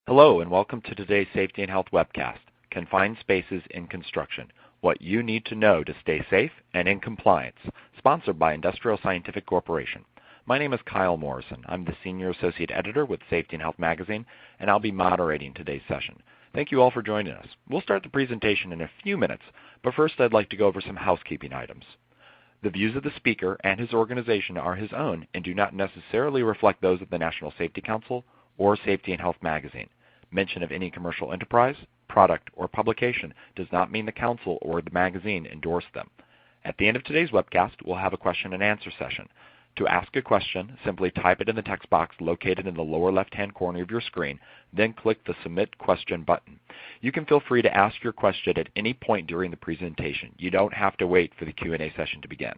Hello, and welcome to today's Safety and Health webcast, Confined Spaces in Construction, What You Need to Know to Stay Safe and in Compliance, sponsored by Industrial Scientific Corporation. My name is Kyle Morrison. I'm the Senior Associate Editor with Safety and Health magazine, and I'll be moderating today's session. Thank you all for joining us. We'll start the presentation in a few minutes, but first I'd like to go over some housekeeping items. The views of the speaker and his organization are his own and do not necessarily reflect those of the National Safety Council or Safety and Health magazine. Mention of any commercial enterprise, product, or publication does not mean the council or the magazine endorse them. At the end of today's webcast, we'll have a question and answer session. To ask a question, simply type it in the text box located in the lower left-hand corner of your screen, then click the Submit Question button. You can feel free to ask your question at any point during the presentation. You don't have to wait for the Q&A session to begin.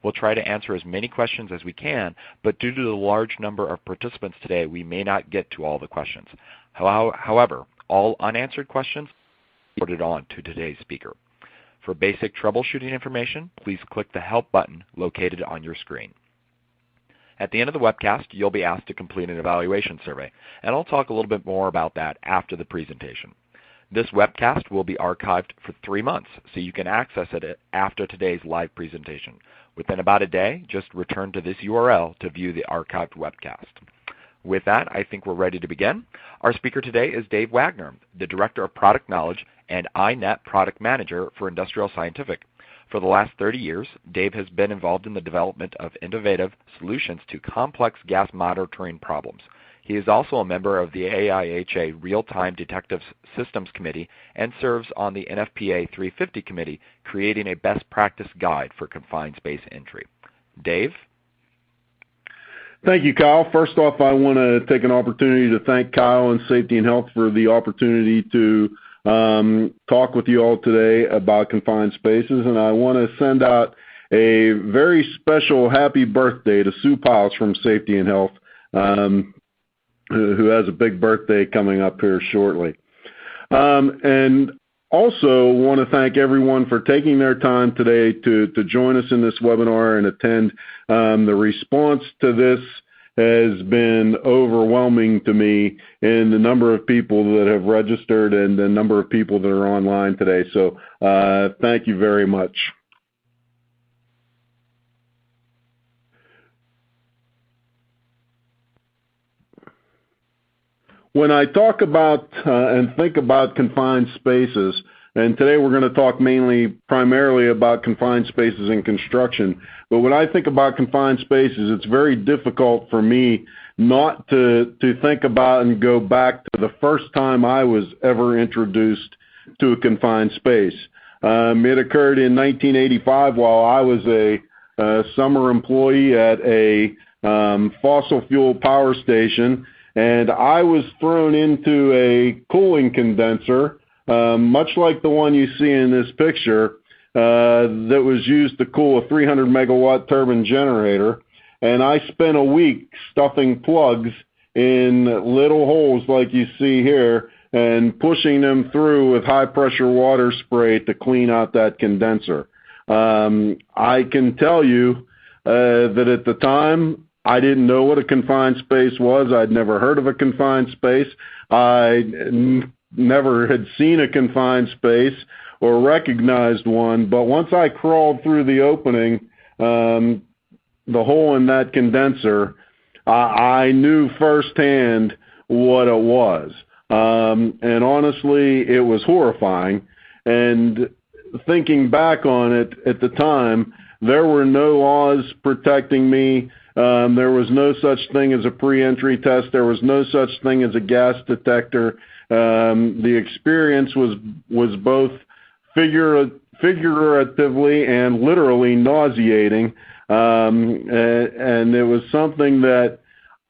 We'll try to answer as many questions as we can, but due to the large number of participants today, we may not get to all the questions. However, all unanswered questions will be forwarded on to today's speaker. For basic troubleshooting information, please click the Help button located on your screen. At the end of the webcast, you'll be asked to complete an evaluation survey, and I'll talk a little bit more about that after the presentation. This webcast will be archived for 3 months, so you can access it after today's live presentation. Within about a day, just return to this URL to view the archived webcast. With that, I think we're ready to begin. Our speaker today is Dave Wagner, the Director of Product Knowledge and iNet Product Manager for Industrial Scientific. For the last 30 years, Dave has been involved in the development of innovative solutions to complex gas monitoring problems. He is also a member of the AIHA Real-Time Detective Systems Committee and serves on the NFPA 350 Committee, creating a best practice guide for confined space entry. Dave? Thank you, Kyle. First off, I want to take an opportunity to thank Kyle and Safety and Health for the opportunity to talk with you all today about confined spaces, and I want to send out a very special happy birthday to Sue Piles from Safety and Health, who has a big birthday coming up here shortly. And also want to thank everyone for taking their time today to join us in this webinar and attend. The response to this has been overwhelming to me in the number of people that have registered and the number of people that are online today. So thank you very much. When I talk about and think about confined spaces, and today we're going to talk primarily about confined spaces in construction, but when I think about confined spaces, it's very difficult for me not to think about and go back to the first time I was ever introduced to a confined space. It occurred in 1985 while I was a summer employee at a fossil fuel power station, and I was thrown into a cooling condenser, much like the one you see in this picture, that was used to cool a 300 megawatt turbine generator. And I spent a week stuffing plugs in little holes like you see here and pushing them through with high pressure water spray to clean out that condenser. I can tell you that at the time, I didn't know what a confined space was. I'd never heard of a confined space. I never had seen a confined space or recognized one. But once I crawled through the opening, the hole in that condenser, I knew firsthand what it was. And honestly, it was horrifying. And thinking back on it at the time, there were no laws protecting me. There was no such thing as a pre-entry test. There was no such thing as a gas detector. The experience was both figuratively and literally nauseating, and it was something that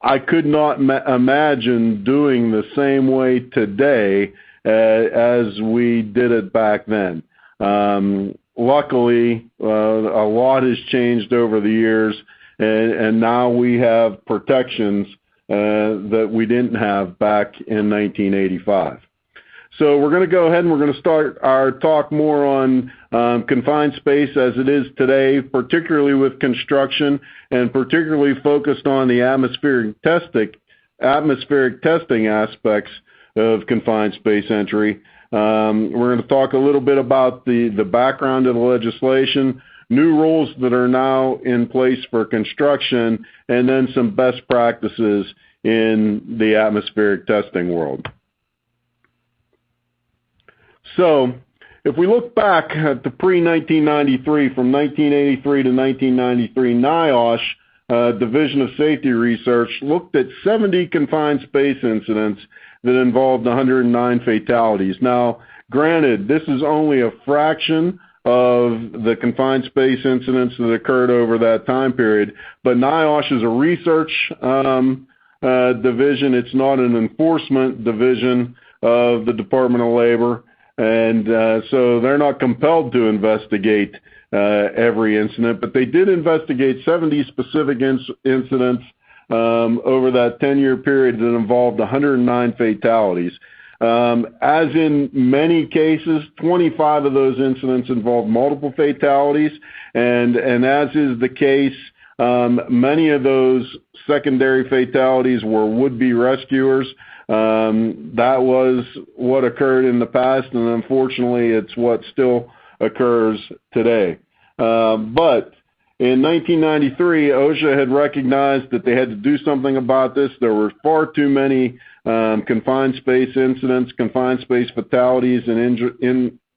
I could not imagine doing the same way today as we did it back then. Luckily, a lot has changed over the years. And now we have protections that we didn't have back in 1985. So we're going to go ahead and we're going to start our talk more on confined space as it is today, particularly with construction and particularly focused on the atmospheric testing aspects of confined space entry. We're going to talk a little bit about the background of the legislation, new rules that are now in place for construction, and then some best practices in the atmospheric testing world. So, if we look back at the pre-1993, from 1983 to 1993, NIOSH, Division of Safety Research, looked at 70 confined space incidents that involved 109 fatalities. Now, granted, this is only a fraction of the confined space incidents that occurred over that time period, but NIOSH is a research division. It's not an enforcement division of the Department of Labor. And so they're not compelled to investigate every incident, but they did investigate 70 specific incidents over that 10-year period that involved 109 fatalities. As in many cases, 25 of those incidents involved multiple fatalities, and as is the case, many of those secondary fatalities were would-be rescuers. That was what occurred in the past, and unfortunately, it's what still occurs today. But in 1993, OSHA had recognized that they had to do something about this. There were far too many confined space incidents, confined space fatalities, and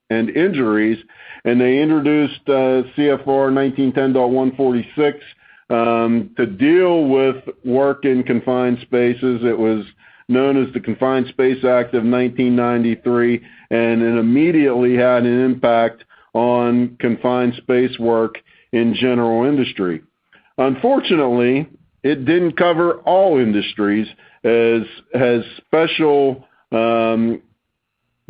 injuries, and they introduced CFR 1910.146 to deal with work in confined spaces. It was known as the Confined Space Act of 1993, and it immediately had an impact on confined space work in general industry. Unfortunately, it didn't cover all industries, as special, don't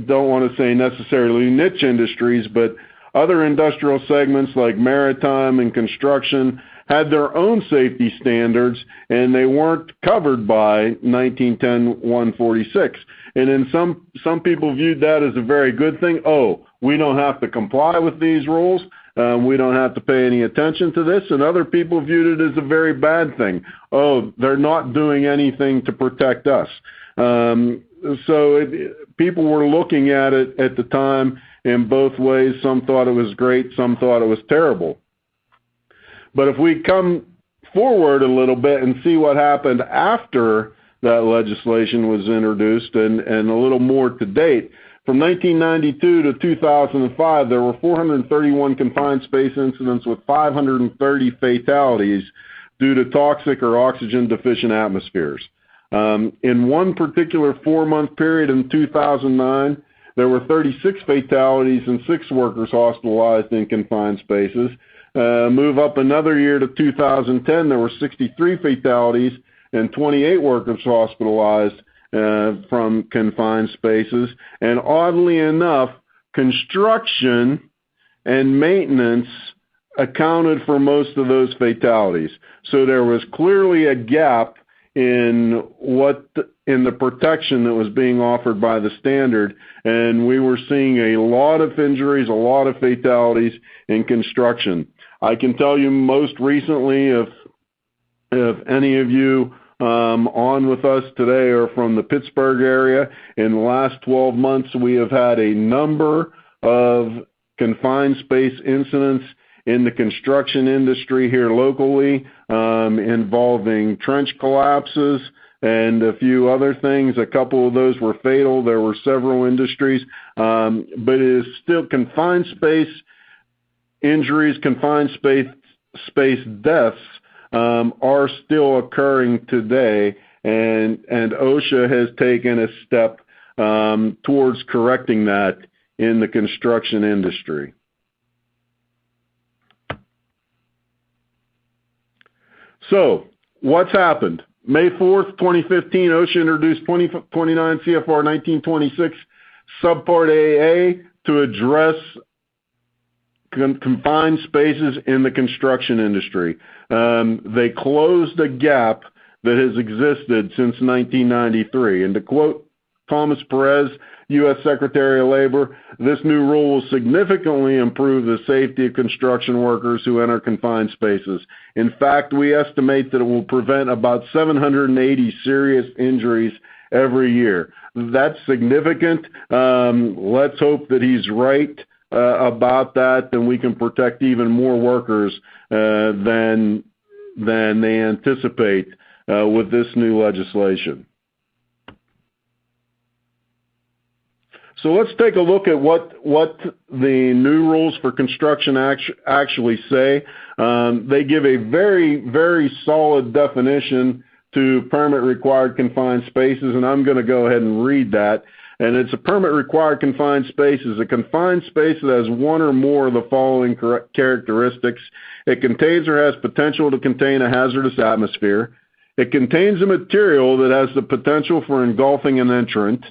want to say necessarily niche industries, but other industrial segments like maritime and construction had their own safety standards, and they weren't covered by 1910.146. And then some people viewed that as a very good thing. Oh, we don't have to comply with these rules. We don't have to pay any attention to this. And other people viewed it as a very bad thing. Oh, they're not doing anything to protect us. People were looking at it at the time in both ways. Some thought it was great. Some thought it was terrible. But if we come forward a little bit and see what happened after that legislation was introduced and a little more to date, from 1992 to 2005, there were 431 confined space incidents with 530 fatalities due to toxic or oxygen-deficient atmospheres. In one particular 4-month period in 2009, there were 36 fatalities and 6 workers hospitalized in confined spaces. Move up another year to 2010, there were 63 fatalities and 28 workers hospitalized from confined spaces. And oddly enough, construction and maintenance accounted for most of those fatalities. So there was clearly a gap in the protection that was being offered by the standard, and we were seeing a lot of injuries, a lot of fatalities in construction. I can tell you most recently, if any of you on with us today are from the Pittsburgh area, in the last 12 months we have had a number of confined space incidents in the construction industry here locally, involving trench collapses and a few other things. A couple of those were fatal. There were several industries, but it is still confined space injuries, confined space deaths are still occurring today, and OSHA has taken a step towards correcting that in the construction industry. So, what's happened? May 4th, 2015, OSHA introduced 29 CFR 1926 Subpart AA to address confined spaces in the construction industry. They closed a gap that has existed since 1993. And to quote Thomas Perez, U.S. Secretary of Labor, this new rule will significantly improve the safety of construction workers who enter confined spaces. In fact, we estimate that it will prevent about 780 serious injuries every year. That's significant. Let's hope that he's right about that, and we can protect even more workers than they anticipate with this new legislation. So let's take a look at what the new rules for construction actually say. They give a very, very solid definition to permit required confined spaces, and I'm going to go ahead and read that. And it's a permit required confined space is a confined space that has one or more of the following characteristics. It contains or has potential to contain a hazardous atmosphere. It contains a material that has the potential for engulfing an entrant.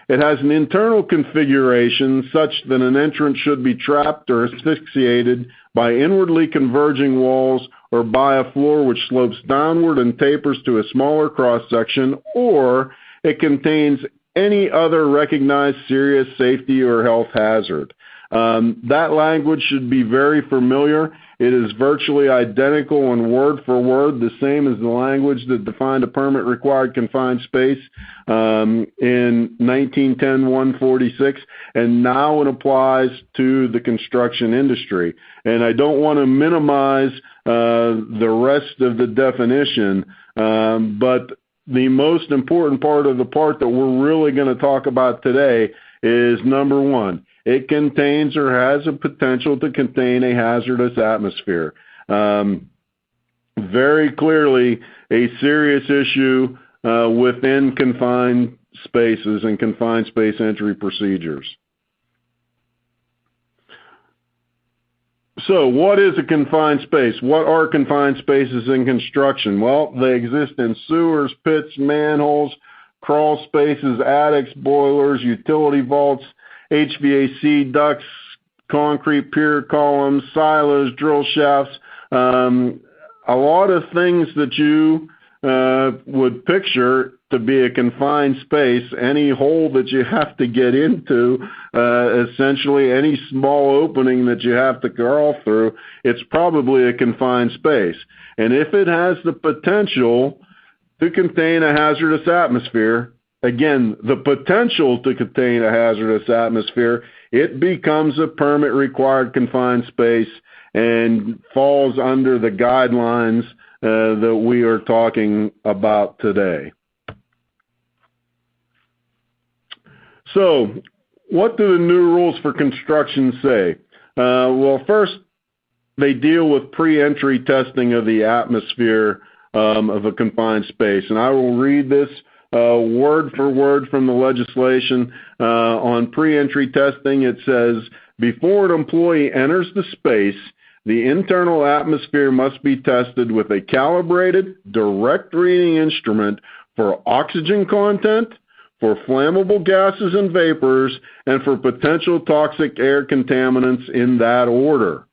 It has an internal configuration such that an entrant should be trapped or asphyxiated by inwardly converging walls or by a floor which slopes downward and tapers to a smaller cross-section, or it contains any other recognized serious safety or health hazard. That language should be very familiar. It is virtually identical and word for word the same as the language that defined a permit required confined space in 1910-146, and now it applies to the construction industry. And I don't want to minimize the rest of the definition, but the most important part of the part that we're really going to talk about today is number one. It contains or has a potential to contain a hazardous atmosphere. Very clearly a serious issue within confined spaces and confined space entry procedures. So what is a confined space? What are confined spaces in construction? Well, they exist in sewers, pits, manholes, crawl spaces, attics, boilers, utility vaults, HVAC ducts, concrete pier columns, silos, drill shafts, a lot of things that you would picture to be a confined space, any hole that you have to get into, essentially any small opening that you have to crawl through, it's probably a confined space. And if it has the potential to contain a hazardous atmosphere, again, the potential to contain a hazardous atmosphere, it becomes a permit required confined space and falls under the guidelines that we are talking about today. So, what do the new rules for construction say? Well, first, they deal with pre-entry testing of the atmosphere of a confined space. And I will read this word for word from the legislation. On pre-entry testing, it says, before an employee enters the space, the internal atmosphere must be tested with a calibrated, direct reading instrument for oxygen content, for flammable gases and vapors, and for potential toxic air contaminants in that order.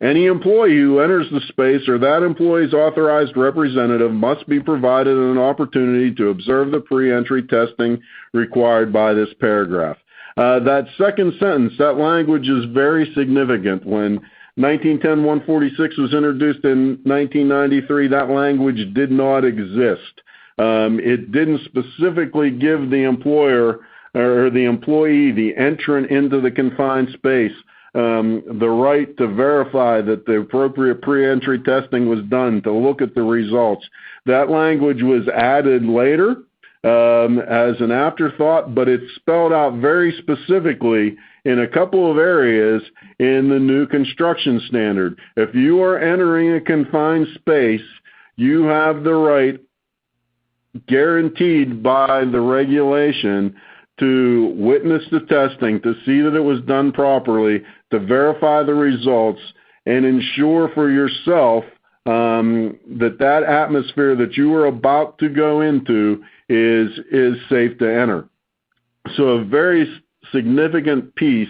Any employee who enters the space or that employee's authorized representative must be provided an opportunity to observe the pre-entry testing required by this paragraph. That second sentence, that language is very significant. When 1910-146 was introduced in 1993, that language did not exist. It didn't specifically give the employer or the employee, the entrant into the confined space, the right to verify that the appropriate pre-entry testing was done, to look at the results. That language was added later as an afterthought, but it's spelled out very specifically in a couple of areas in the new construction standard. If you are entering a confined space, you have the right, guaranteed by the regulation, to witness the testing, to see that it was done properly, to verify the results, and ensure for yourself that atmosphere that you are about to go into is safe to enter. So a very significant piece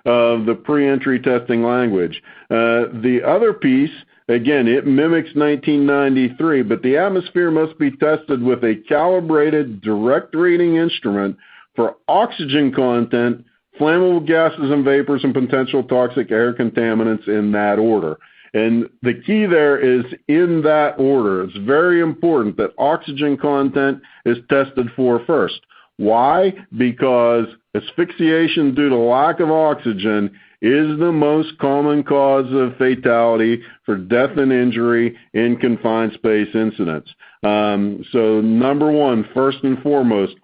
of the pre-entry testing language. The other piece, again, it mimics 1993, but the atmosphere must be tested with a calibrated direct reading instrument for oxygen content, flammable gases and vapors, and potential toxic air contaminants in that order. And the key there is in that order. It's very important that oxygen content is tested for first. Why? Because asphyxiation due to lack of oxygen is the most common cause of fatality for death and injury in confined space incidents. So number one, first and foremost,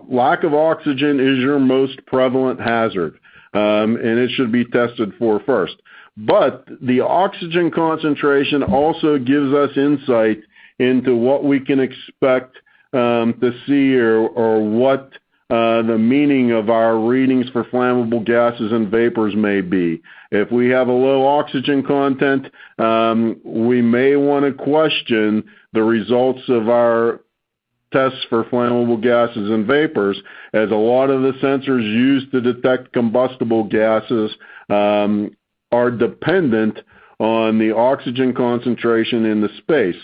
lack of oxygen is your most prevalent hazard, and it should be tested for first. But the oxygen concentration also gives us insight into what we can expect to see or what the meaning of our readings for flammable gases and vapors may be. If we have a low oxygen content, we may want to question the results of our tests for flammable gases and vapors, as a lot of the sensors used to detect combustible gases are dependent on the oxygen concentration in the space.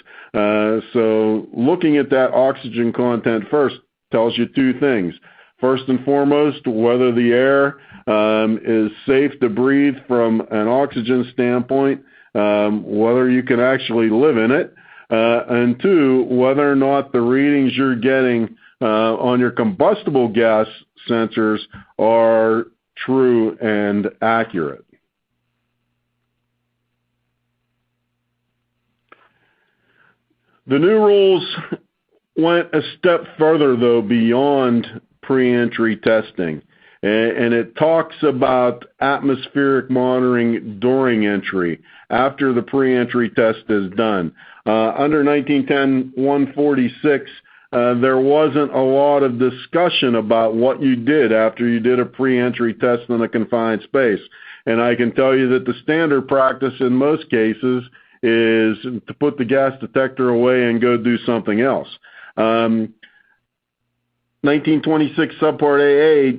So looking at that oxygen content first tells you two things. First and foremost, whether the air is safe to breathe from an oxygen standpoint, whether you can actually live in it, and two, whether or not the readings you're getting on your combustible gas sensors are true and accurate. The new rules went a step further, though, beyond pre-entry testing, and it talks about atmospheric monitoring during entry, after the pre-entry test is done. Under 1910-146, there wasn't a lot of discussion about what you did after you did a pre-entry test in a confined space, and I can tell you that the standard practice in most cases is to put the gas detector away and go do something else. 1926 subpart AA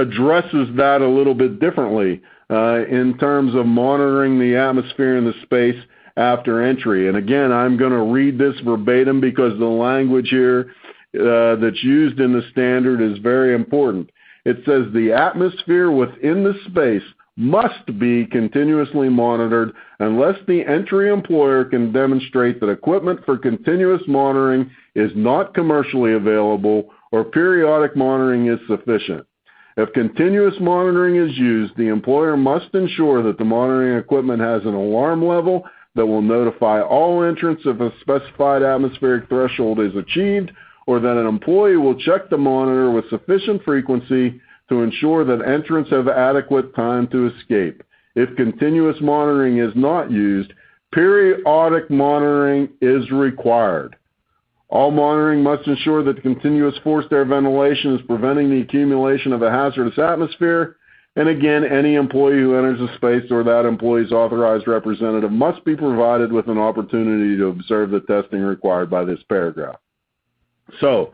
addresses that a little bit differently in terms of monitoring the atmosphere and the space after entry. And again, I'm going to read this verbatim because the language here that's used in the standard is very important. It says the atmosphere within the space must be continuously monitored unless the entry employer can demonstrate that equipment for continuous monitoring is not commercially available or periodic monitoring is sufficient. If continuous monitoring is used, the employer must ensure that the monitoring equipment has an alarm level that will notify all entrants if a specified atmospheric threshold is achieved, or that an employee will check the monitor with sufficient frequency to ensure that entrants have adequate time to escape. If continuous monitoring is not used, periodic monitoring is required. All monitoring must ensure that continuous forced air ventilation is preventing the accumulation of a hazardous atmosphere. And again, any employee who enters a space or that employee's authorized representative must be provided with an opportunity to observe the testing required by this paragraph. So,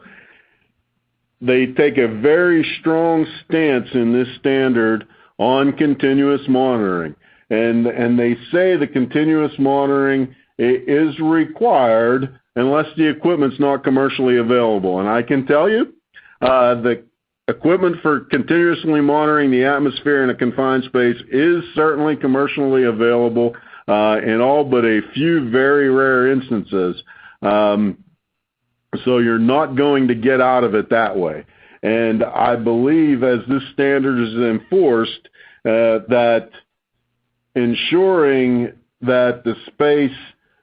they take a very strong stance in this standard on continuous monitoring. And they say the continuous monitoring is required unless the equipment's not commercially available. And I can tell you, the equipment for continuously monitoring the atmosphere in a confined space is certainly commercially available in all but a few very rare instances. So you're not going to get out of it that way. And I believe as this standard is enforced, that ensuring that the space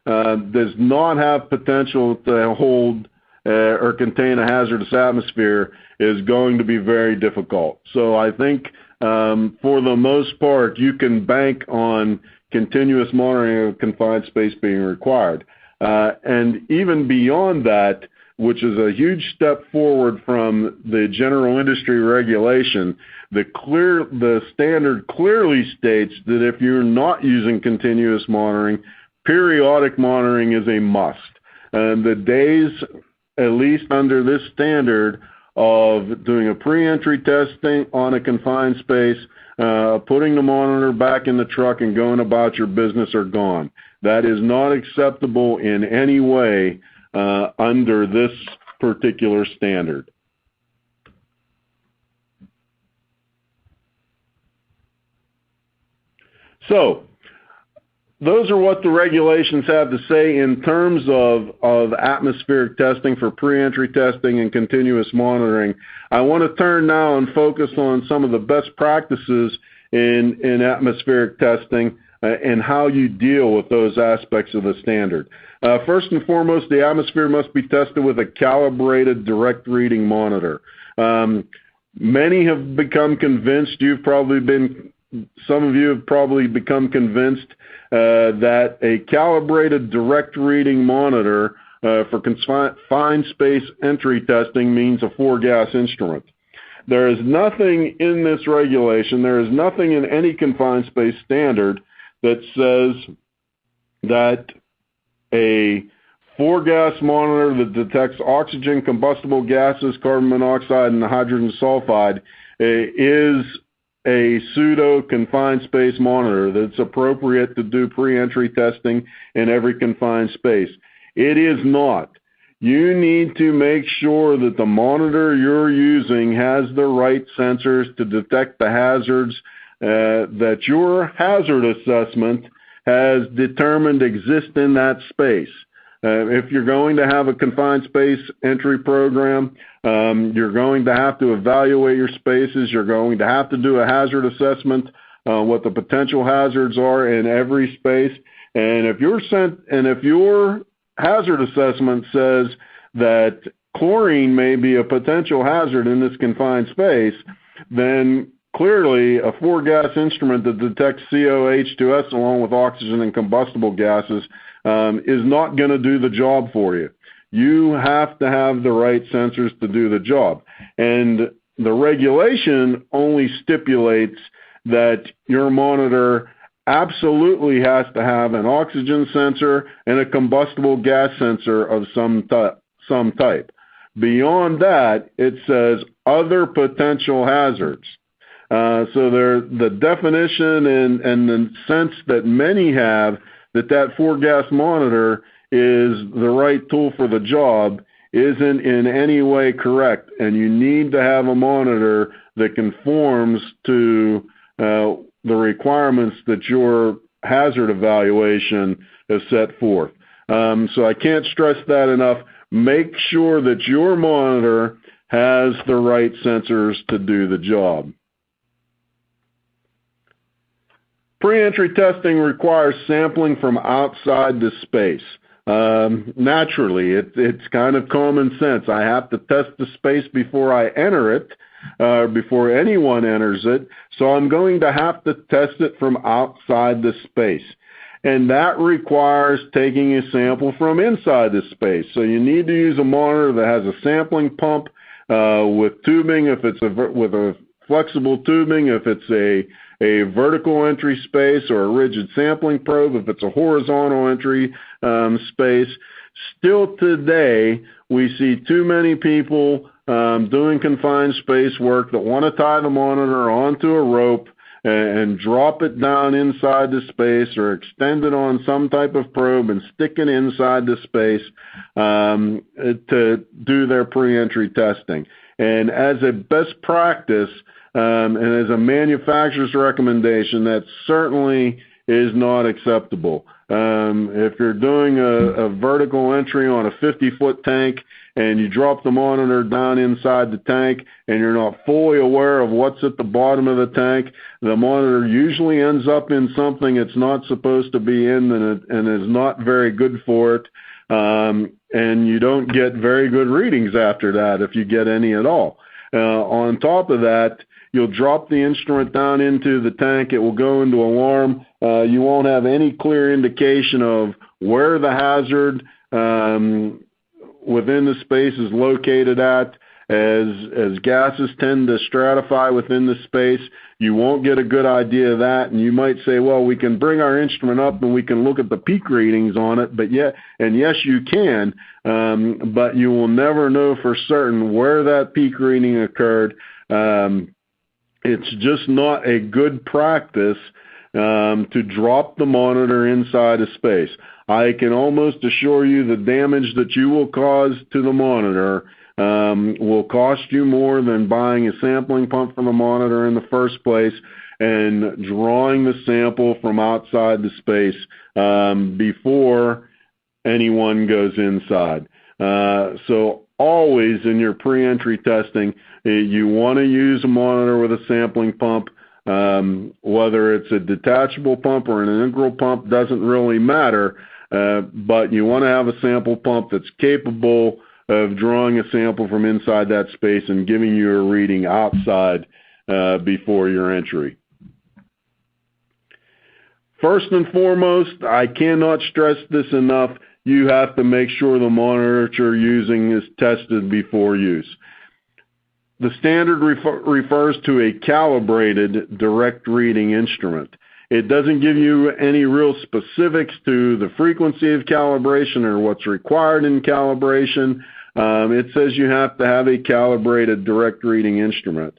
does not have potential to hold or contain a hazardous atmosphere is going to be very difficult. So I think for the most part, you can bank on continuous monitoring of a confined space being required. And even beyond that, which is a huge step forward from the general industry regulation, the standard clearly states that if you're not using continuous monitoring, periodic monitoring is a must. And the days, at least under this standard, of doing a pre-entry testing on a confined space, putting the monitor back in the truck and going about your business are gone. That is not acceptable in any way under this particular standard. So, those are what the regulations have to say in terms of atmospheric testing for pre-entry testing and continuous monitoring. I want to turn now and focus on some of the best practices in atmospheric testing and how you deal with those aspects of the standard. First and foremost, the atmosphere must be tested with a calibrated direct reading monitor. Many have become convinced, some of you have probably become convinced that a calibrated direct reading monitor for confined space entry testing means a four-gas instrument. There is nothing in this regulation, there is nothing in any confined space standard that says that a four-gas monitor that detects oxygen, combustible gases, carbon monoxide, and hydrogen sulfide is a pseudo-confined space monitor that's appropriate to do pre-entry testing in every confined space. It is not. You need to make sure that the monitor you're using has the right sensors to detect the hazards that your hazard assessment has determined exist in that space. If you're going to have a confined space entry program, you're going to have to evaluate your spaces. You're going to have to do a hazard assessment, what the potential hazards are in every space. And if your hazard assessment says that chlorine may be a potential hazard in this confined space, then clearly a four-gas instrument that detects COH2S along with oxygen and combustible gases is not going to do the job for you. You have to have the right sensors to do the job. And the regulation only stipulates that your monitor absolutely has to have an oxygen sensor and a combustible gas sensor of some type. Beyond that, it says other potential hazards. So the definition and the sense that many have that four-gas monitor is the right tool for the job isn't in any way correct, and you need to have a monitor that conforms to the requirements that your hazard evaluation has set forth. So I can't stress that enough. Make sure that your monitor has the right sensors to do the job. Pre-entry testing requires sampling from outside the space. Naturally, it's kind of common sense. I have to test the space before I enter it, before anyone enters it, so I'm going to have to test it from outside the space. And that requires taking a sample from inside the space. So you need to use a monitor that has a sampling pump with tubing, if it's with a flexible tubing, if it's a vertical entry space, or a rigid sampling probe if it's a horizontal entry space. Still today, we see too many people doing confined space work that want to tie the monitor onto a rope and drop it down inside the space, or extend it on some type of probe and stick it inside the space to do their pre-entry testing. And as a best practice, and as a manufacturer's recommendation, that certainly is not acceptable. If you're doing a vertical entry on a 50-foot tank and you drop the monitor down inside the tank and you're not fully aware of what's at the bottom of the tank, the monitor usually ends up in something it's not supposed to be in, and is not very good for it. And you don't get very good readings after that, if you get any at all. On top of that, you'll drop the instrument down into the tank. It will go into alarm. You won't have any clear indication of where the hazard within the space is located at. As gases tend to stratify within the space, you won't get a good idea of that. And you might say, well, we can bring our instrument up and we can look at the peak readings on it. But yes, you can, but you will never know for certain where that peak reading occurred. It's just not a good practice to drop the monitor inside a space. I can almost assure you the damage that you will cause to the monitor will cost you more than buying a sampling pump from the monitor in the first place and drawing the sample from outside the space before anyone goes inside. So always in your pre-entry testing, you want to use a monitor with a sampling pump. Whether it's a detachable pump or an integral pump doesn't really matter, but you want to have a sample pump that's capable of drawing a sample from inside that space and giving you a reading outside before your entry. First and foremost, I cannot stress this enough, you have to make sure the monitor that you're using is tested before use. The standard refers to a calibrated direct reading instrument. It doesn't give you any real specifics to the frequency of calibration or what's required in calibration. It says you have to have a calibrated direct reading instrument.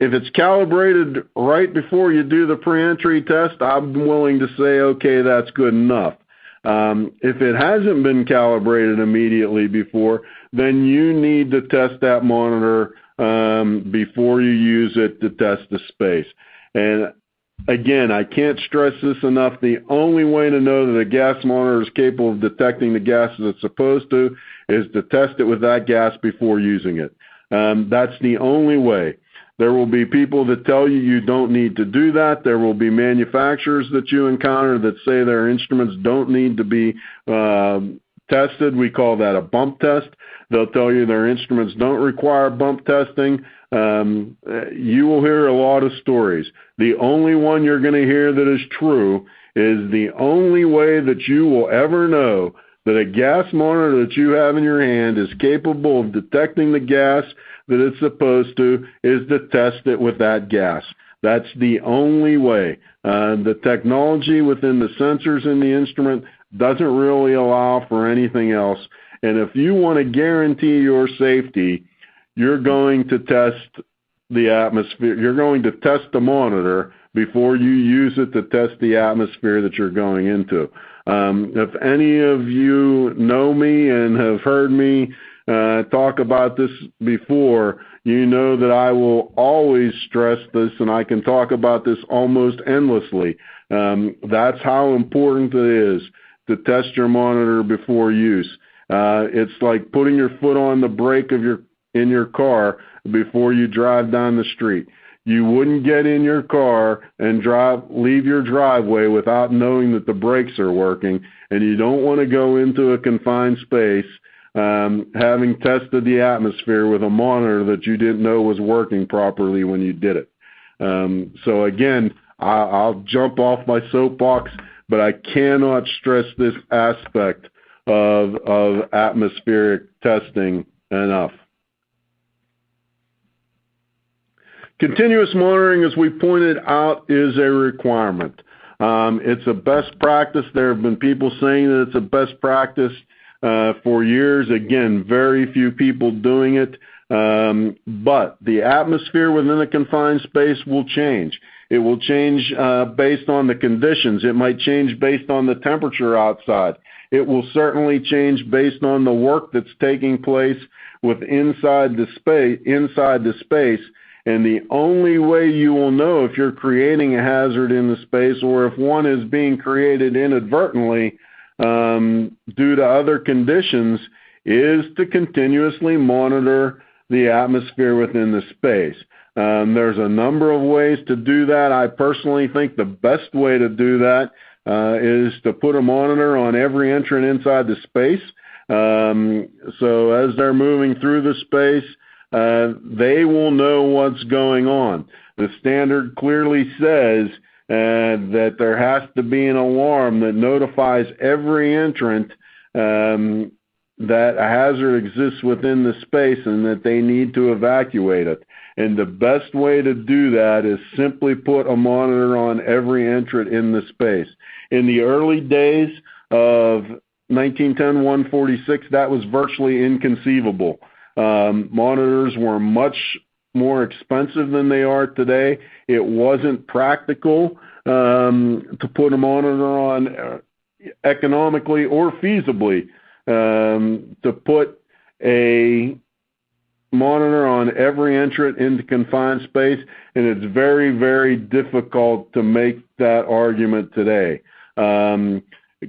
If it's calibrated right before you do the pre-entry test, I'm willing to say, okay, that's good enough. If it hasn't been calibrated immediately before, then you need to test that monitor before you use it to test the space. And again, I can't stress this enough. The only way to know that a gas monitor is capable of detecting the gas as it's supposed to is to test it with that gas before using it. That's the only way. There will be people that tell you you don't need to do that. There will be manufacturers that you encounter that say their instruments don't need to be tested. We call that a bump test. They'll tell you their instruments don't require bump testing. You will hear a lot of stories. The only one you're going to hear that is true is the only way that you will ever know that a gas monitor that you have in your hand is capable of detecting the gas that it's supposed to is to test it with that gas. That's the only way. The technology within the sensors in the instrument doesn't really allow for anything else. And if you want to guarantee your safety, you're going to test the atmosphere. You're going to test the monitor before you use it to test the atmosphere that you're going into. If any of you know me and have heard me talk about this before, you know that I will always stress this, and I can talk about this almost endlessly. That's how important it is to test your monitor before use. It's like putting your foot on the brake of in your car before you drive down the street. You wouldn't get in your car and leave your driveway without knowing that the brakes are working, and you don't want to go into a confined space having tested the atmosphere with a monitor that you didn't know was working properly when you did it. So again, I'll jump off my soapbox, but I cannot stress this aspect of atmospheric testing enough. Continuous monitoring, as we pointed out, is a requirement. It's a best practice. There have been people saying that it's a best practice for years. Again, very few people doing it. But the atmosphere within a confined space will change. It will change based on the conditions. It might change based on the temperature outside. It will certainly change based on the work that's taking place inside the space. And the only way you will know if you're creating a hazard in the space or if one is being created inadvertently due to other conditions is to continuously monitor the atmosphere within the space. There's a number of ways to do that. I personally think the best way to do that is to put a monitor on every entrant inside the space. So as they're moving through the space, they will know what's going on. The standard clearly says that there has to be an alarm that notifies every entrant that a hazard exists within the space and that they need to evacuate it. And the best way to do that is simply put a monitor on every entrant in the space. In the early days of 1910-146, that was virtually inconceivable. Monitors were much more expensive than they are today. It wasn't practical to put a monitor on economically or feasibly to put a monitor on every entrant into confined space, and it's very, very difficult to make that argument today.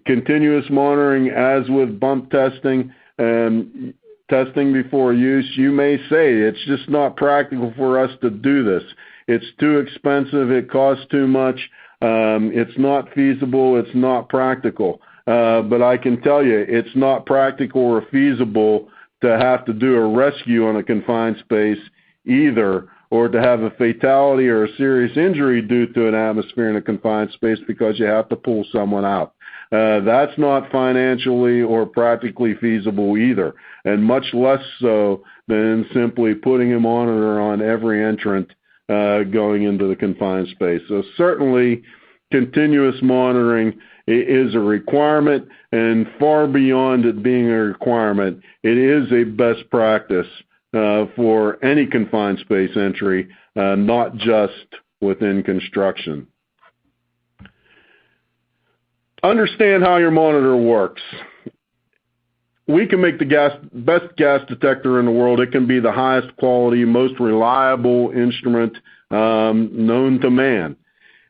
Continuous monitoring, as with bump testing and testing before use, you may say it's just not practical for us to do this. It's too expensive, it costs too much, it's not feasible, it's not practical. But I can tell you, it's not practical or feasible to have to do a rescue on a confined space either, or to have a fatality or a serious injury due to an atmosphere in a confined space because you have to pull someone out. That's not financially or practically feasible either, and much less so than simply putting a monitor on every entrant going into the confined space. So certainly continuous monitoring is a requirement, and far beyond it being a requirement, it is a best practice for any confined space entry, not just within construction. Understand how your monitor works. We can make the best gas detector in the world. It can be the highest quality, most reliable instrument known to man.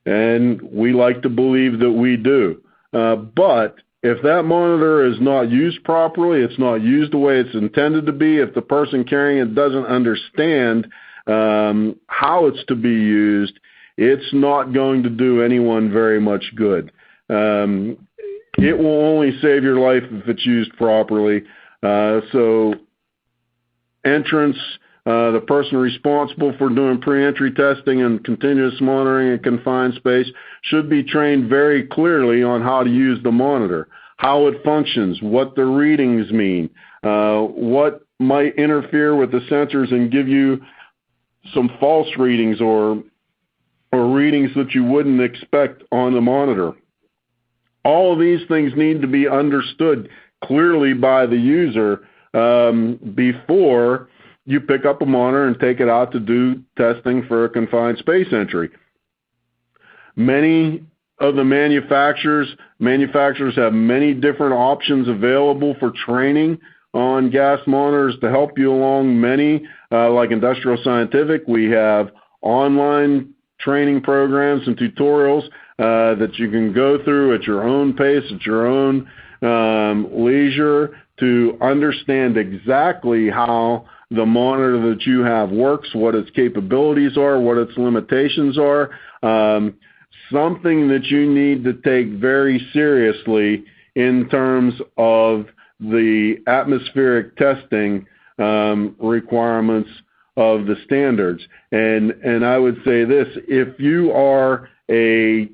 And we like to believe that we do. But if that monitor is not used properly, it's not used the way it's intended to be, if the person carrying it doesn't understand how it's to be used, it's not going to do anyone very much good. It will only save your life if it's used properly. So entrants, the person responsible for doing pre-entry testing and continuous monitoring in confined space should be trained very clearly on how to use the monitor, how it functions, what the readings mean, what might interfere with the sensors and give you some false readings or readings that you wouldn't expect on the monitor. All of these things need to be understood clearly by the user before you pick up a monitor and take it out to do testing for a confined space entry. Many of the manufacturers have many different options available for training on gas monitors to help you along. Many, like Industrial Scientific, we have online training programs and tutorials that you can go through at your own pace, at your own leisure, to understand exactly how the monitor that you have works, what its capabilities are, what its limitations are. Something that you need to take very seriously in terms of the atmospheric testing requirements of the standards. And I would say this: if you are a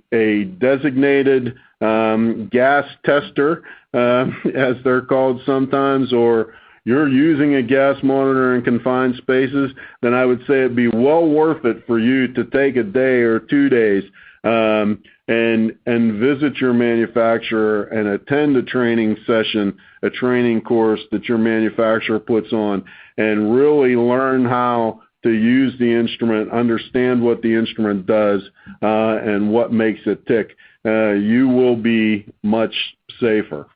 designated gas tester, as they're called sometimes, or you're using a gas monitor in confined spaces, then I would say it'd be well worth it for you to take a day or 2 days and visit your manufacturer and attend a training session, a training course that your manufacturer puts on, and really learn how to use the instrument, understand what the instrument does, and what makes it tick. You will be much safer.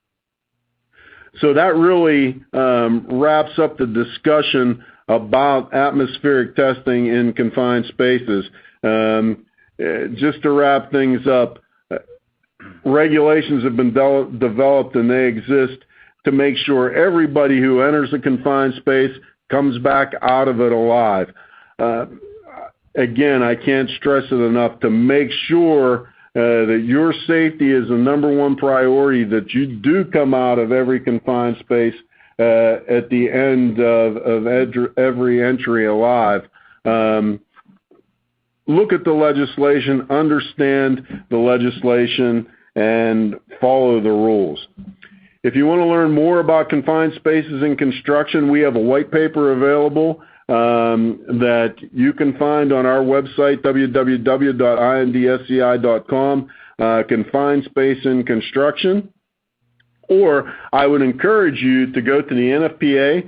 So that really wraps up the discussion about atmospheric testing in confined spaces. Just to wrap things up, regulations have been developed, and they exist to make sure everybody who enters a confined space comes back out of it alive. Again, I can't stress it enough to make sure that your safety is the number one priority, that you do come out of every confined space at the end of every entry alive. Look at the legislation, understand the legislation, and follow the rules. If you want to learn more about confined spaces in construction, we have a white paper available that you can find on our website, www.indsci.com, Confined Space in Construction. Or I would encourage you to go to the NFPA,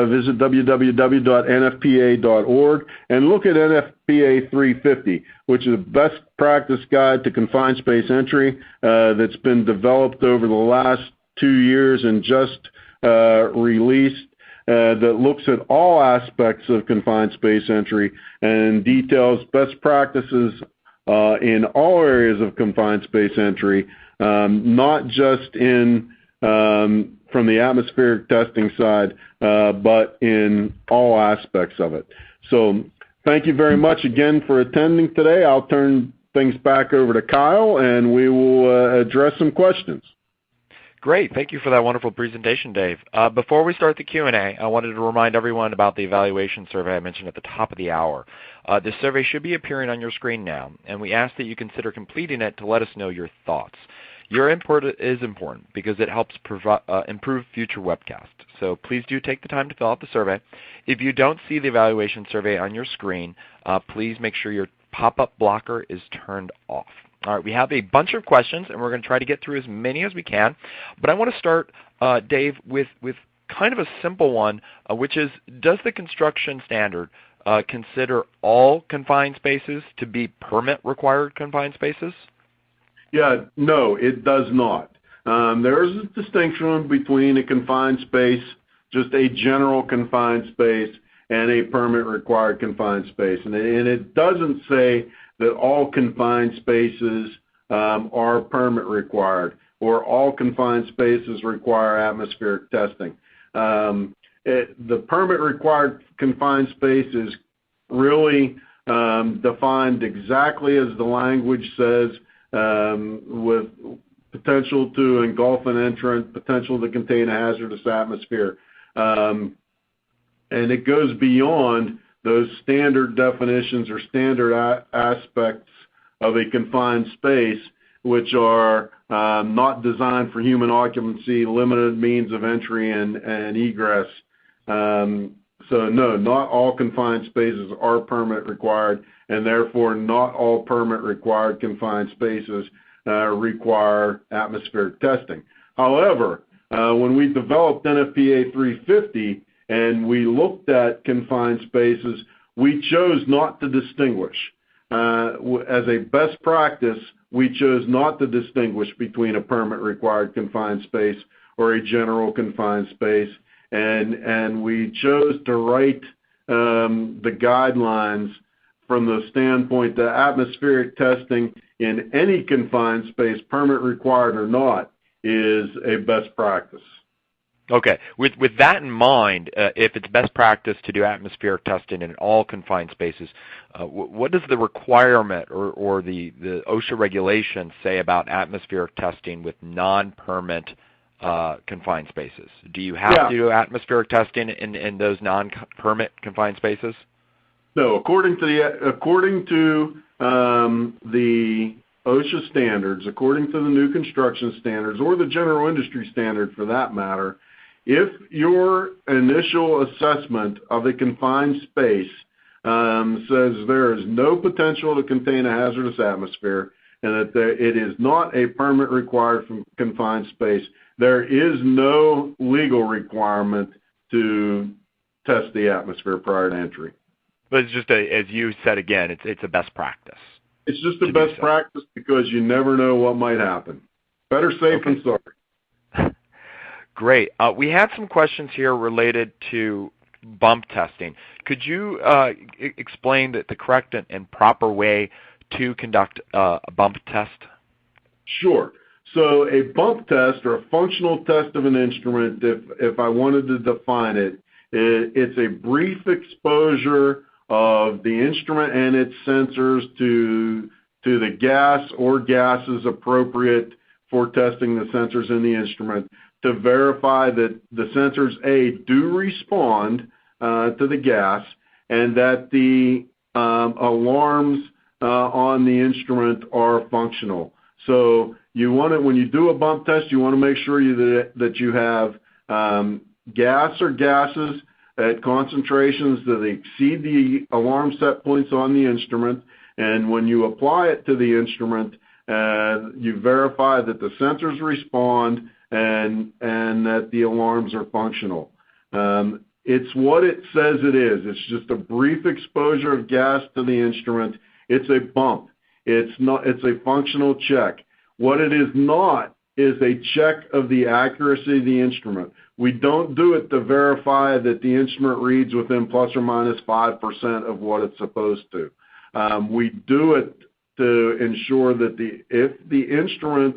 visit www.nfpa.org, and look at NFPA 350, which is a best practice guide to confined space entry that's been developed over the last 2 years and just released. that looks at all aspects of confined space entry and details best practices in all areas of confined space entry, not just from the atmospheric testing side, but in all aspects of it. So thank you very much again for attending today. I'll turn things back over to Kyle, and we will address some questions. Great. Thank you for that wonderful presentation, Dave. Before we start the Q&A, I wanted to remind everyone about the evaluation survey I mentioned at the top of the hour. This survey should be appearing on your screen now, and we ask that you consider completing it to let us know your thoughts. Your input is important because it helps improve future webcasts. So please do take the time to fill out the survey. If you don't see the evaluation survey on your screen, please make sure your pop-up blocker is turned off. All right, we have a bunch of questions, and we're going to try to get through as many as we can. But I want to start, Dave, with kind of a simple one, which is, does the construction standard consider all confined spaces to be permit-required confined spaces? Yeah, no, it does not. There is a distinction between a confined space, just a general confined space, and a permit-required confined space. And it doesn't say that all confined spaces are permit required or all confined spaces require atmospheric testing. The permit required confined space is really defined exactly as the language says, with potential to engulf an entrant, potential to contain a hazardous atmosphere. And it goes beyond those standard definitions or standard aspects of a confined space, which are not designed for human occupancy, limited means of entry and egress. So no, not all confined spaces are permit required, and therefore not all permit required confined spaces require atmospheric testing. However, when we developed NFPA 350 and we looked at confined spaces, we chose not to distinguish. As a best practice, we chose not to distinguish between a permit required confined space or a general confined space, and we chose to write the guidelines from the standpoint that atmospheric testing in any confined space, permit required or not, is a best practice. Okay. With that in mind, if it's best practice to do atmospheric testing in all confined spaces, what does the requirement or the OSHA regulations say about atmospheric testing with non-permit confined spaces? Do you have to do atmospheric testing in those non-permit confined spaces? No. According to the OSHA standards, according to the new construction standards, or the general industry standard for that matter, if your initial assessment of a confined space says there is no potential to contain a hazardous atmosphere and that it is not a permit required from confined space, there is no legal requirement to test the atmosphere prior to entry. But it's just, as you said again, it's a best practice. It's just a best practice because you never know what might happen. Better safe than sorry. Great. We had some questions here related to bump testing. Could you explain the correct and proper way to conduct a bump test? Sure. So a bump test or a functional test of an instrument, if I wanted to define it, it's a brief exposure of the instrument and its sensors to the gas or gases appropriate for testing the sensors in the instrument to verify that the sensors, A, do respond to the gas and that the alarms on the instrument are functional. So when you do a bump test, you want to make sure that you have gas or gases at concentrations that exceed the alarm set points on the instrument, and when you apply it to the instrument, you verify that the sensors respond and that the alarms are functional. It's what it says it is. It's just a brief exposure of gas to the instrument. It's a bump. It's a functional check. What it is not is a check of the accuracy of the instrument. We don't do it to verify that the instrument reads within plus or minus 5% of what it's supposed to. We do it to ensure that if the instrument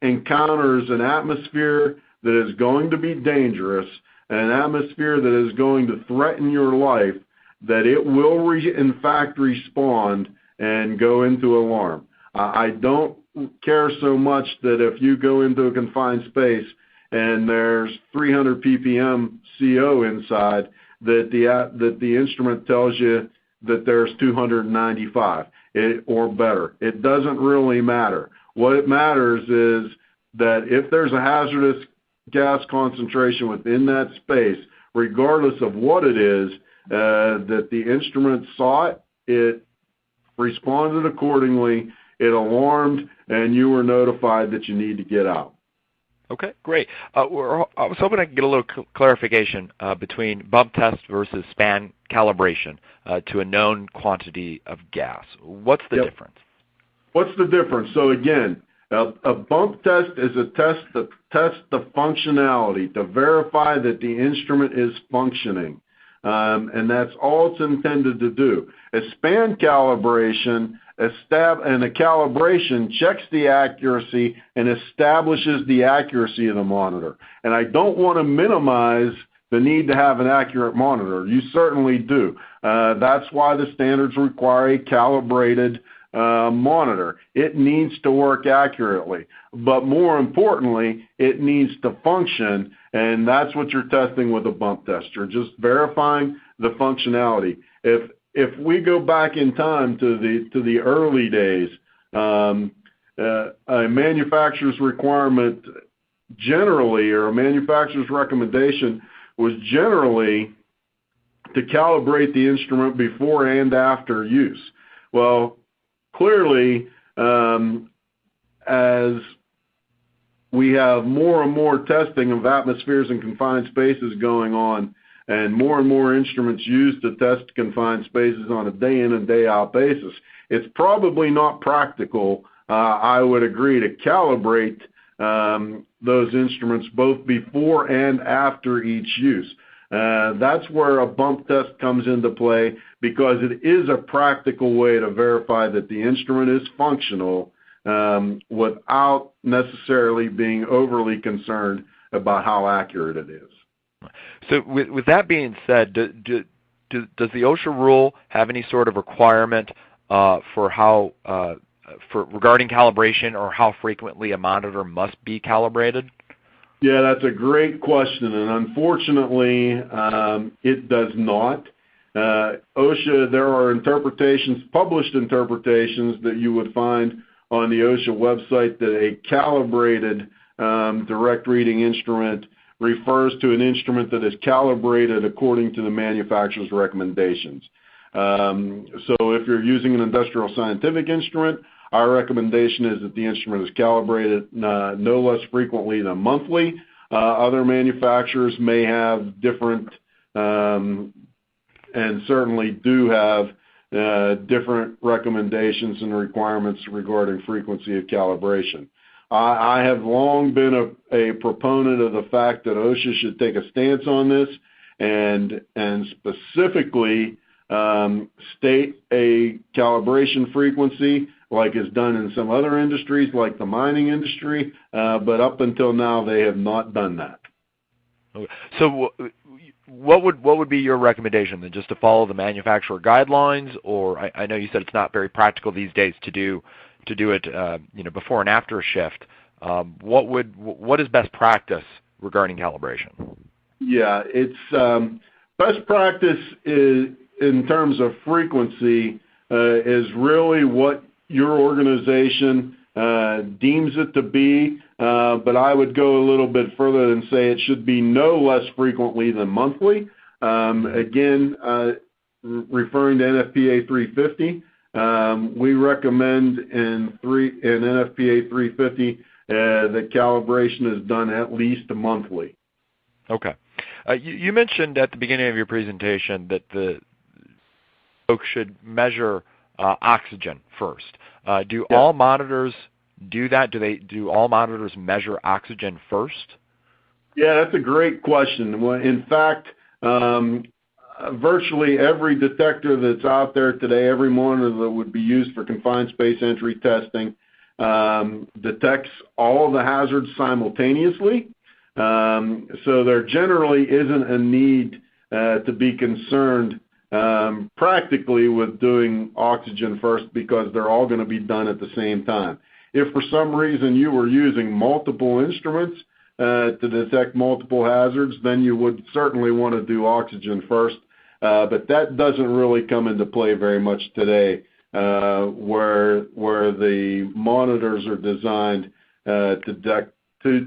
encounters an atmosphere that is going to be dangerous, an atmosphere that is going to threaten your life, that it will in fact respond and go into alarm. I don't care so much that if you go into a confined space and there's 300 ppm CO inside, that the instrument tells you that there's 295 or better. It doesn't really matter. What it matters is that if there's a hazardous gas concentration within that space, regardless of what it is, that the instrument saw it, it responded accordingly, it alarmed, and you were notified that you need to get out. Okay, great. I was hoping I could get a little clarification between bump test versus span calibration to a known quantity of gas. What's the difference? What's the difference? So again, a bump test is a test that tests the functionality to verify that the instrument is functioning. And that's all it's intended to do. A span calibration and a calibration checks the accuracy and establishes the accuracy of the monitor. And I don't want to minimize the need to have an accurate monitor. You certainly do. That's why the standards require a calibrated monitor. It needs to work accurately. But more importantly, it needs to function, and that's what you're testing with a bump test. You're just verifying the functionality. If we go back in time to the early days, a manufacturer's requirement generally, or a manufacturer's recommendation, was generally to calibrate the instrument before and after use. Well, clearly, as we have more and more testing of atmospheres and confined spaces going on, and more instruments used to test confined spaces on a day in and day out basis, it's probably not practical, I would agree, to calibrate those instruments both before and after each use. That's where a bump test comes into play, because it is a practical way to verify that the instrument is functional without necessarily being overly concerned about how accurate it is. So with that being said, does the OSHA rule have any sort of requirement for regarding calibration, or how frequently a monitor must be calibrated? Yeah, that's a great question, and unfortunately, it does not. OSHA, there are interpretations, published interpretations, that you would find on the OSHA website that a calibrated direct reading instrument refers to an instrument that is calibrated according to the manufacturer's recommendations. So if you're using an industrial scientific instrument, our recommendation is that the instrument is calibrated no less frequently than monthly. Other manufacturers may have different, and certainly do have different recommendations and requirements regarding frequency of calibration. I have long been a proponent of the fact that OSHA should take a stance on this and specifically state a calibration frequency like is done in some other industries, like the mining industry, but up until now they have not done that. So what would be your recommendation then? Just to follow the manufacturer guidelines, or I know you said it's not very practical these days to do it before and after a shift. What is best practice regarding calibration? Yeah, it's best practice is, in terms of frequency, is really what your organization deems it to be, but I would go a little bit further and say it should be no less frequently than monthly. Again, referring to NFPA 350, we recommend in NFPA 350 that calibration is done at least monthly. Okay. You mentioned at the beginning of your presentation that the folks should measure oxygen first. Do Yeah. all monitors do that? Do all monitors measure oxygen first? Yeah, that's a great question. Well, in fact, virtually every detector that's out there today, every monitor that would be used for confined space entry testing, detects all of the hazards simultaneously. So there generally isn't a need to be concerned practically with doing oxygen first, because they're all going to be done at the same time. If for some reason you were using multiple instruments to detect multiple hazards, then you would certainly want to do oxygen first. But that doesn't really come into play very much today, where the monitors are designed to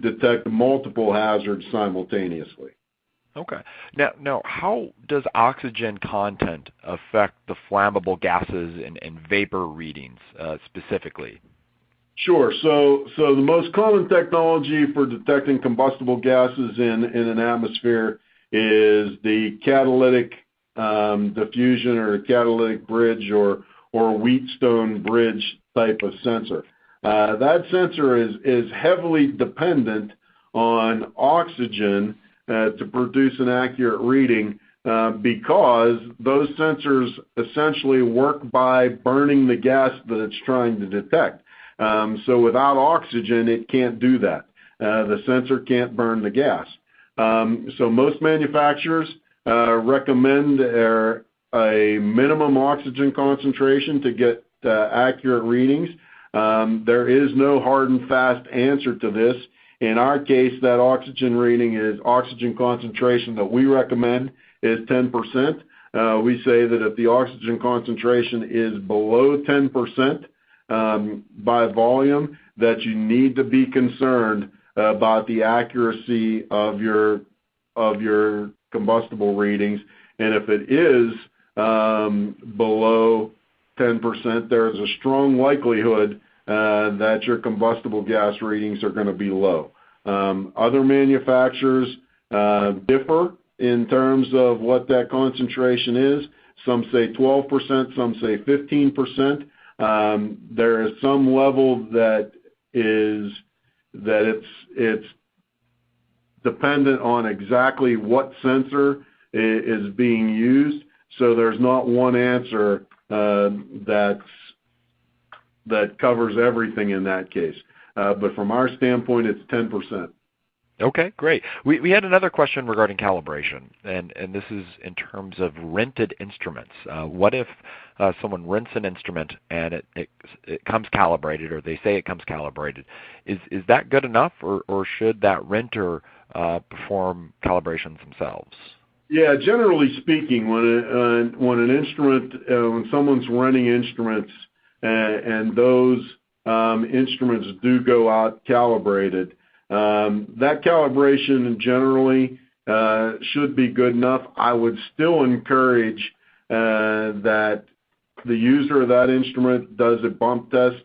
detect multiple hazards simultaneously. Okay. Now, how does oxygen content affect the flammable gases and vapor readings specifically? Sure. So the most common technology for detecting combustible gases in an atmosphere is the catalytic diffusion, or the catalytic bridge, or Wheatstone bridge type of sensor. That sensor is heavily dependent on oxygen to produce an accurate reading, because those sensors essentially work by burning the gas that it's trying to detect. So without oxygen, it can't do that. The sensor can't burn the gas. So most manufacturers recommend a minimum oxygen concentration to get accurate readings. There is no hard and fast answer to this. In our case, that oxygen concentration that we recommend is 10%. We say that if the oxygen concentration is below 10% by volume, that you need to be concerned about the accuracy of your combustible readings. And if it is below 10%, there is a strong likelihood that your combustible gas readings are going to be low. Other manufacturers differ in terms of what that concentration is. Some say 12%, some say 15%. There is some level that it's dependent on exactly what sensor is being used. So there's not one answer that covers everything in that case. But from our standpoint, it's 10%. Okay, great. We had another question regarding calibration, and this is in terms of rented instruments. What if someone rents an instrument and it comes calibrated, or they say it comes calibrated? Is that good enough, or should that renter perform calibrations themselves? Yeah, generally speaking, when someone's renting instruments and those instruments do go out calibrated, that calibration generally should be good enough. I would still encourage that the user of that instrument does a bump test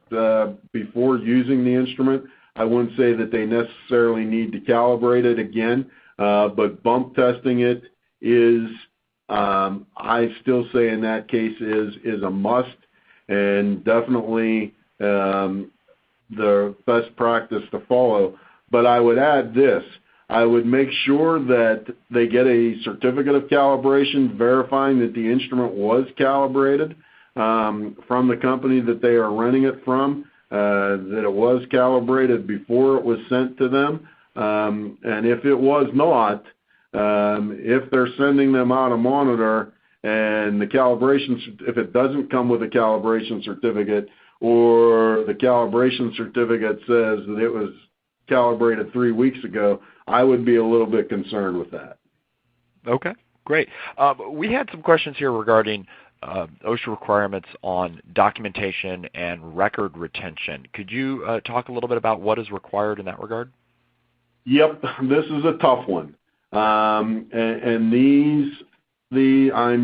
before using the instrument. I wouldn't say that they necessarily need to calibrate it again, but bump testing it is, I still say in that case, is a must, and definitely the best practice to follow. But I would add this: I would make sure that they get a certificate of calibration verifying that the instrument was calibrated from the company that they are renting it from, that it was calibrated before it was sent to them. And if it was not, if they're sending them out a monitor and the calibration, if it doesn't come with a calibration certificate, or the calibration certificate says that it was calibrated 3 weeks ago, I would be a little bit concerned with that. Okay, great. We had some questions here regarding OSHA requirements on documentation and record retention. Could you talk a little bit about what is required in that regard? Yep, this is a tough one. I'm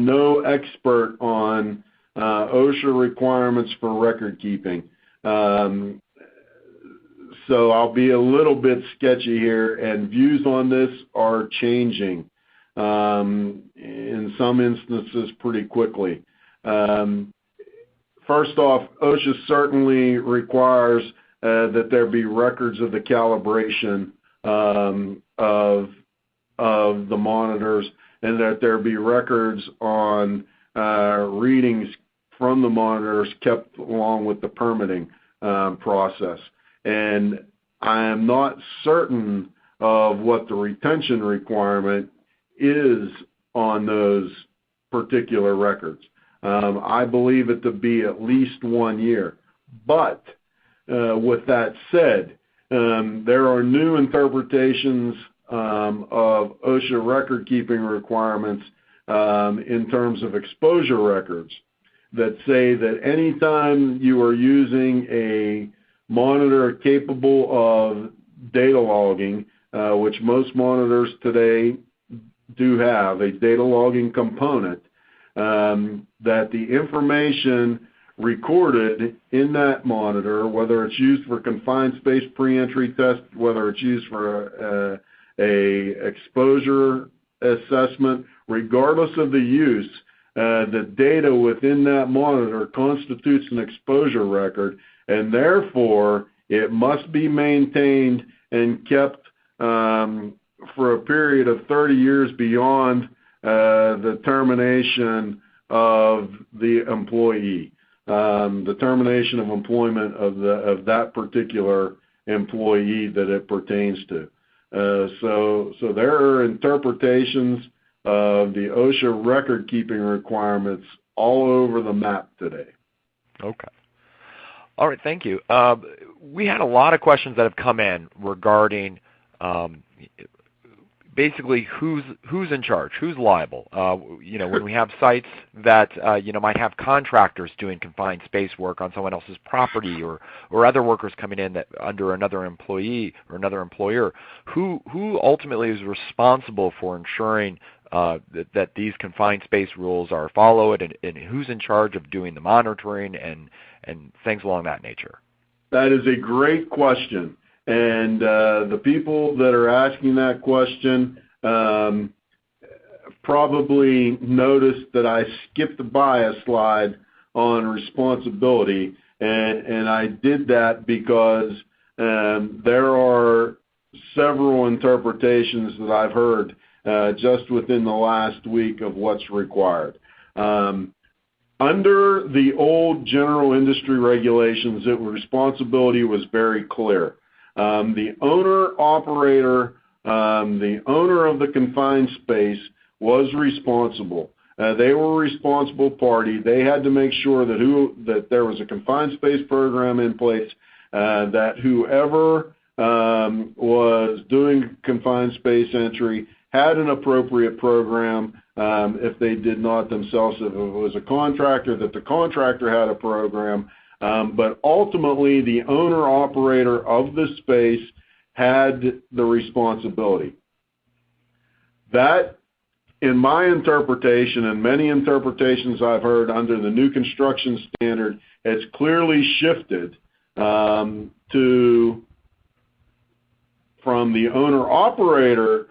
no expert on OSHA requirements for record keeping. So I'll be a little bit sketchy here, and views on this are changing in some instances pretty quickly. First off, OSHA certainly requires that there be records of the calibration of the monitors, and that there be records on readings from the monitors kept along with the permitting process. And I am not certain of what the retention requirement is on those particular records. I believe it to be at least 1 year. But with that said, there are new interpretations of OSHA record-keeping requirements in terms of exposure records that say that anytime you are using a monitor capable of data logging, which most monitors today do have a data logging component, that the information recorded in that monitor, whether it's used for confined space pre-entry test, whether it's used for a exposure assessment, regardless of the use, the data within that monitor constitutes an exposure record, and therefore it must be maintained and kept for a period of 30 years beyond the termination of the employee, the termination of employment of that particular employee that it pertains to. So there are interpretations of the OSHA record-keeping requirements all over the map today. Okay. All right, thank you. We had a lot of questions that have come in regarding basically who's in charge, who's liable. When we have sites that might have contractors doing confined space work on someone else's property, or other workers coming in that under another employee or another employer, who ultimately is responsible for ensuring that these confined space rules are followed, and who's in charge of doing the monitoring and things along that nature? That is a great question. And the people that are asking that question probably noticed that I skipped by a slide on responsibility, and I did that because there are several interpretations that I've heard just within the last week of what's required. Under the old general industry regulations, responsibility was very clear. The owner-operator, the owner of the confined space was responsible. They were a responsible party. They had to make sure that there was a confined space program in place, that whoever was doing confined space entry had an appropriate program. If they did not themselves, if it was a contractor, that the contractor had a program. But ultimately, the owner-operator of the space had the responsibility. That, in my interpretation, and many interpretations I've heard under the new construction standard, has clearly shifted from the owner-operator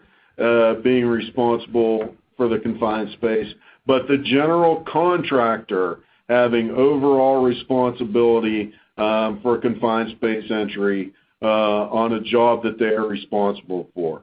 being responsible for the confined space, but the general contractor having overall responsibility for confined space entry on a job that they are responsible for.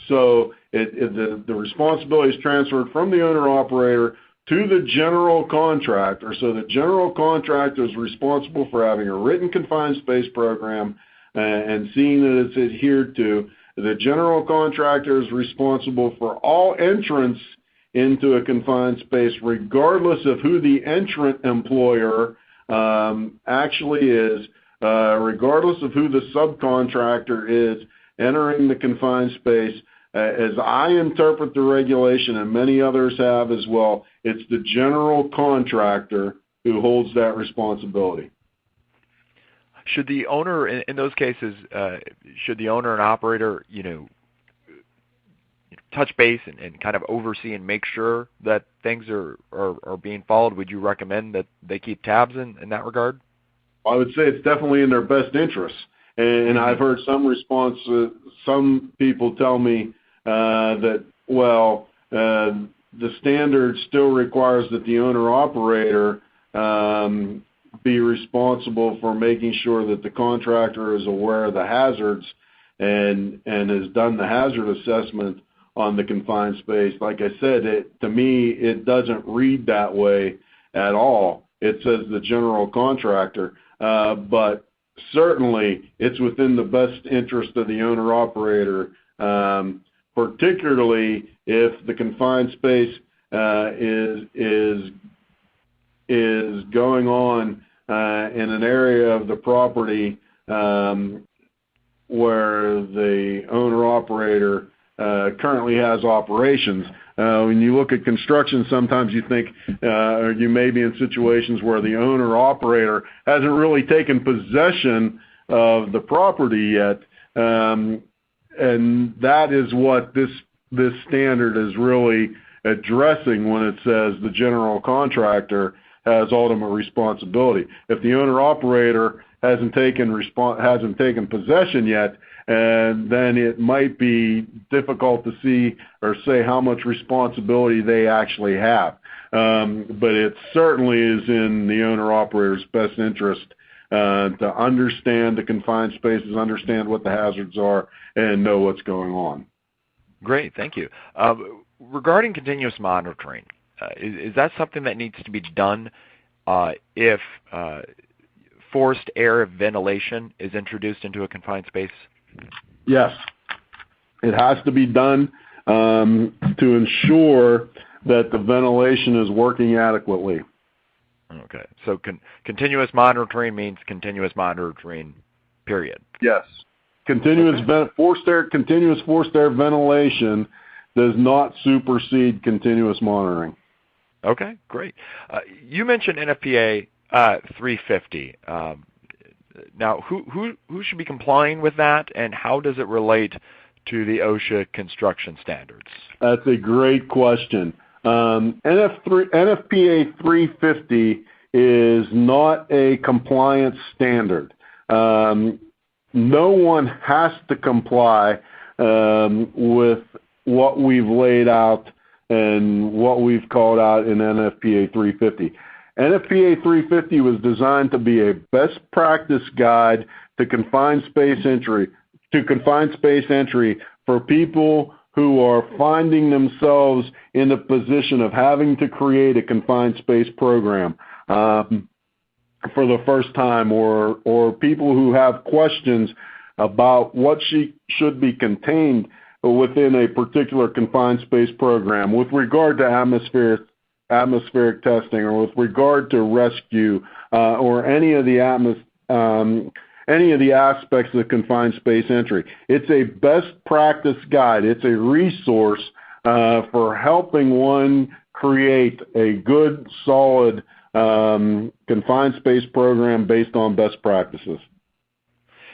So the responsibility is transferred from the owner-operator to the general contractor. So the general contractor is responsible for having a written confined space program and seeing that it's adhered to. The general contractor is responsible for all entrants into a confined space, regardless of who the entrant employer actually is, regardless of who the subcontractor is entering the confined space. As I interpret the regulation, and many others have as well, it's the general contractor who holds that responsibility. Should the owner, in those cases, should the owner and operator, touch base and kind of oversee and make sure that things are being followed? Would you recommend that they keep tabs in that regard? I would say it's definitely in their best interest. And I've heard some people tell me that, the standard still requires that the owner-operator be responsible for making sure that the contractor is aware of the hazards and has done the hazard assessment on the confined space, like I said, to me, it doesn't read that way at all. It says the general contractor, but certainly it's within the best interest of the owner-operator, particularly if the confined space is going on in an area of the property where the owner-operator currently has operations. When you look at construction, sometimes you think you may be in situations where the owner-operator hasn't really taken possession of the property yet, and that is what this standard is really addressing when it says the general contractor has ultimate responsibility. If the owner-operator hasn't taken possession yet, and then it might be difficult to see or say how much responsibility they actually have. But it certainly is in the owner-operator's best interest to understand the confined spaces, understand what the hazards are, and know what's going on. Great, thank you. Regarding continuous monitoring, is that something that needs to be done if forced air ventilation is introduced into a confined space? Yes, it has to be done to ensure that the ventilation is working adequately. Okay, so continuous monitoring means continuous monitoring, period. Yes, continuous forced air ventilation does not supersede continuous monitoring. Okay, great. You mentioned NFPA 350. Now, who should be complying with that, and how does it relate to the OSHA construction standards? That's a great question. NFPA 350 is not a compliance standard. No one has to comply with what we've laid out and what we've called out in NFPA 350. NFPA 350 was designed to be a best practice guide to confined space entry for people who are finding themselves in a position of having to create a confined space program for the first time, or people who have questions about what should be contained within a particular confined space program with regard to atmospheric testing, or with regard to rescue, or any of the aspects of confined space entry. It's a best practice guide. It's a resource for helping one create a good, solid confined space program based on best practices.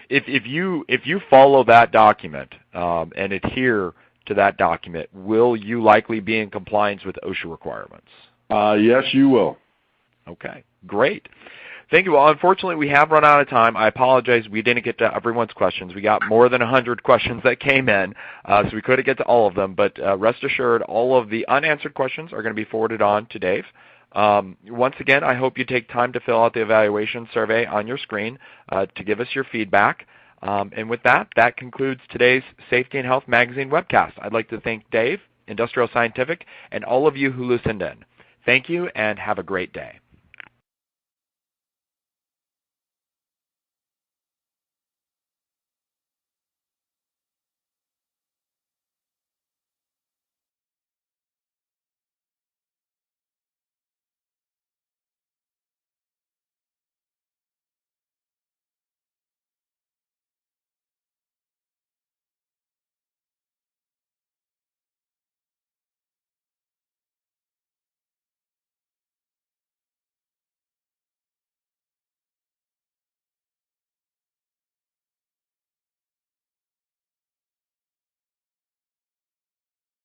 If you follow that document and adhere to that document, will you likely be in compliance with OSHA requirements? Yes, you will. Okay, great. Thank you. Well, unfortunately, we have run out of time. I apologize. We didn't get to everyone's questions. We got more than 100 questions that came in, so we couldn't get to all of them. But rest assured, all of the unanswered questions are going to be forwarded on to Dave. Once again, I hope you take time to fill out the evaluation survey on your screen to give us your feedback. And with that, that concludes today's Safety and Health Magazine webcast. I'd like to thank Dave, Industrial Scientific, and all of you who listened in. Thank you, and have a great day.